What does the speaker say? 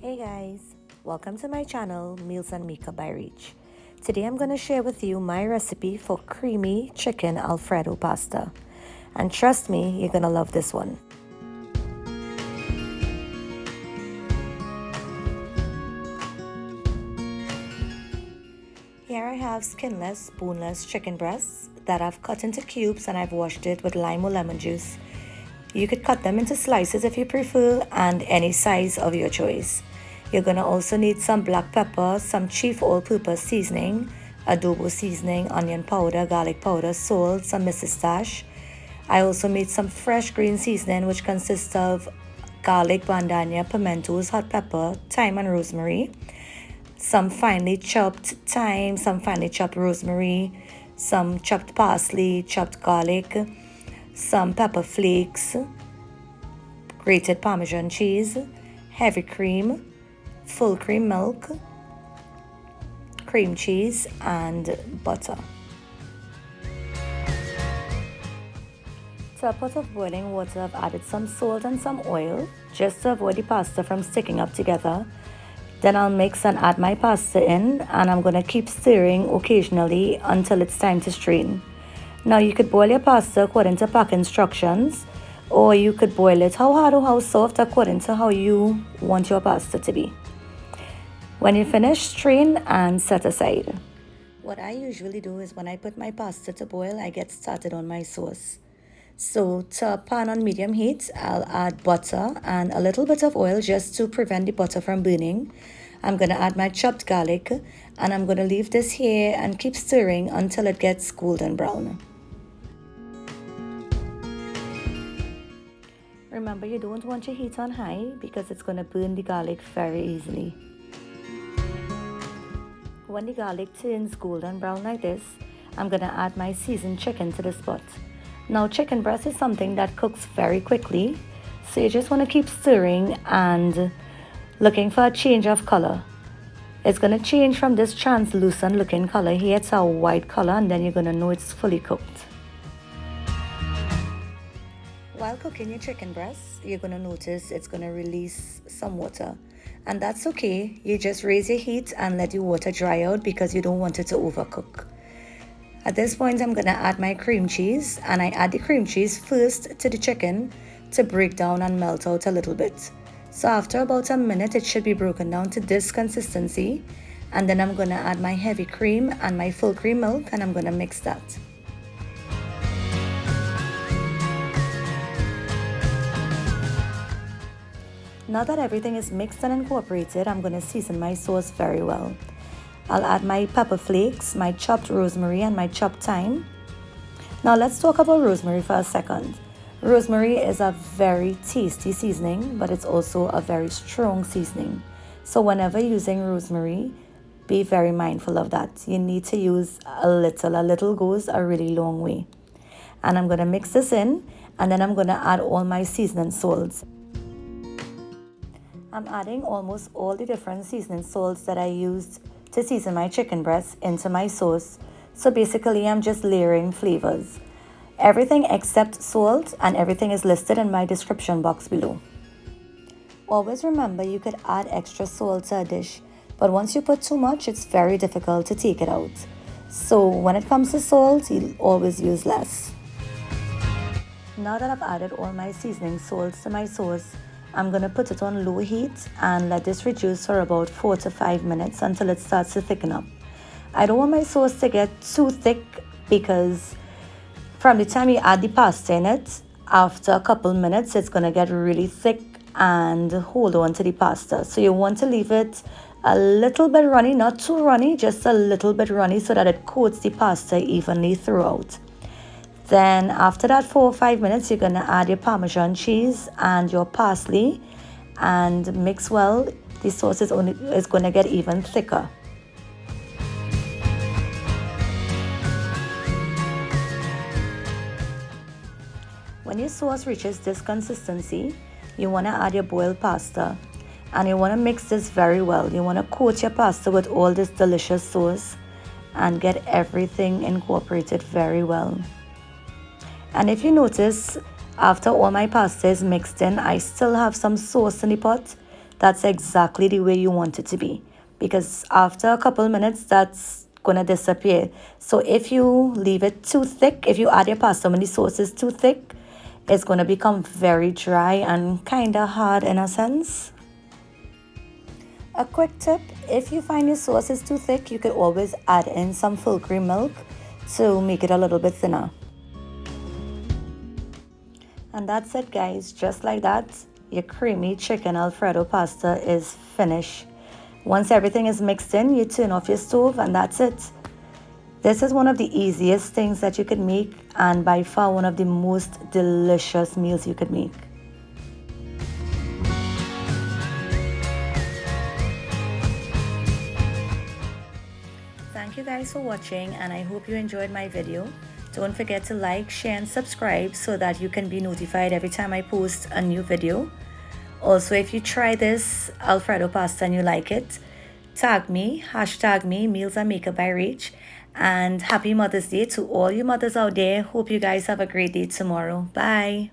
Hey guys, welcome to my channel Meals and Makeup by Reach. Today I'm going to share with you my recipe for creamy chicken Alfredo pasta. And trust me, you're going to love this one. Here I have skinless, boneless chicken breasts that I've cut into cubes and I've washed it with lime or lemon juice. You could cut them into slices if you prefer, and any size of your choice. You're going to also need some black pepper, some chief all-purpose seasoning, adobo seasoning, onion powder, garlic powder, salt, some Mrs. Dash. I also made some fresh green seasoning which consists of garlic, bandania, pimentos, hot pepper, thyme and rosemary, some finely chopped thyme, some finely chopped rosemary, some chopped parsley, chopped garlic, some pepper flakes, grated Parmesan cheese, heavy cream, full cream milk, cream cheese, and butter. To a pot of boiling water, I've added some salt and some oil just to avoid the pasta from sticking up together. Then I'll mix and add my pasta in, and I'm going to keep stirring occasionally until it's time to strain. Now you could boil your pasta according to pack instructions, or you could boil it how hard or how soft according to how you want your pasta to be. When you finish, strain and set aside. What I usually do is when I put my pasta to boil, I get started on my sauce. So to a pan on medium heat, I'll add butter and a little bit of oil just to prevent the butter from burning. I'm going to add my chopped garlic, and I'm going to leave this here and keep stirring until it gets golden brown. Remember, you don't want your heat on high because it's going to burn the garlic very easily. When the garlic turns golden brown like this, I'm going to add my seasoned chicken to this pot. Now, chicken breast is something that cooks very quickly, so you just want to keep stirring and looking for a change of color. It's going to change from this translucent looking color here to a white color, and then you're going to know it's fully cooked. While cooking your chicken breast, you're going to notice it's going to release some water. And that's okay. You just raise your heat and let the water dry out because you don't want it to overcook. At this point, I'm going to add my cream cheese, and I add the cream cheese first to the chicken to break down and melt out a little bit. So after about a minute, it should be broken down to this consistency. And then I'm going to add my heavy cream and my full cream milk, and I'm going to mix that. Now that everything is mixed and incorporated, I'm going to season my sauce very well. I'll add my pepper flakes, my chopped rosemary, and my chopped thyme. Now let's talk about rosemary for a second. Rosemary is a very tasty seasoning, but it's also a very strong seasoning. So whenever using rosemary, be very mindful of that. You need to use a little goes a really long way. And I'm going to mix this in, and then I'm going to add all my seasoning salts. I'm adding almost all the different seasoning salts that I used to season my chicken breast into my sauce. So basically I'm just layering flavors. Everything except salt, and everything is listed in my description box below. Always remember, you could add extra salt to a dish, but once you put too much, it's very difficult to take it out. So when it comes to salt, you'll always use less. Now that I've added all my seasoning salts to my sauce, I'm going to put it on low heat and let this reduce for about 4 to 5 minutes until it starts to thicken up. I don't want my sauce to get too thick because from the time you add the pasta in it, after a couple minutes, it's going to get really thick and hold on to the pasta. So you want to leave it a little bit runny, not too runny, just a little bit runny so that it coats the pasta evenly throughout. Then after that 4 or 5 minutes, you're going to add your Parmesan cheese and your parsley and mix well. The sauce is going to get even thicker. When your sauce reaches this consistency, you want to add your boiled pasta, and you want to mix this very well. You want to coat your pasta with all this delicious sauce and get everything incorporated very well. And if you notice, after all my pasta is mixed in, I still have some sauce in the pot. that's exactly the way you want it to be, because after a couple minutes that's gonna disappear. So if you leave it too thick, if you add your pasta when the sauce is too thick, it's gonna become very dry and kind of hard in a sense. A quick tip, if you find your sauce is too thick, you could always add in some full cream milk to make it a little bit thinner. And that's it, guys. Just like that, your creamy chicken Alfredo pasta is finished. Once everything is mixed in, you turn off your stove and that's it. This is one of the easiest things that you could make, and by far one of the most delicious meals you could make. Thank you guys for watching, and I hope you enjoyed my video. Don't forget to like, share and subscribe so that you can be notified every time I post a new video. Also, if you try this Alfredo pasta and you like it, tag me, hashtag me, Meals and Makeup by Rach. And happy Mother's Day to all you mothers out there. Hope you guys have a great day tomorrow. Bye.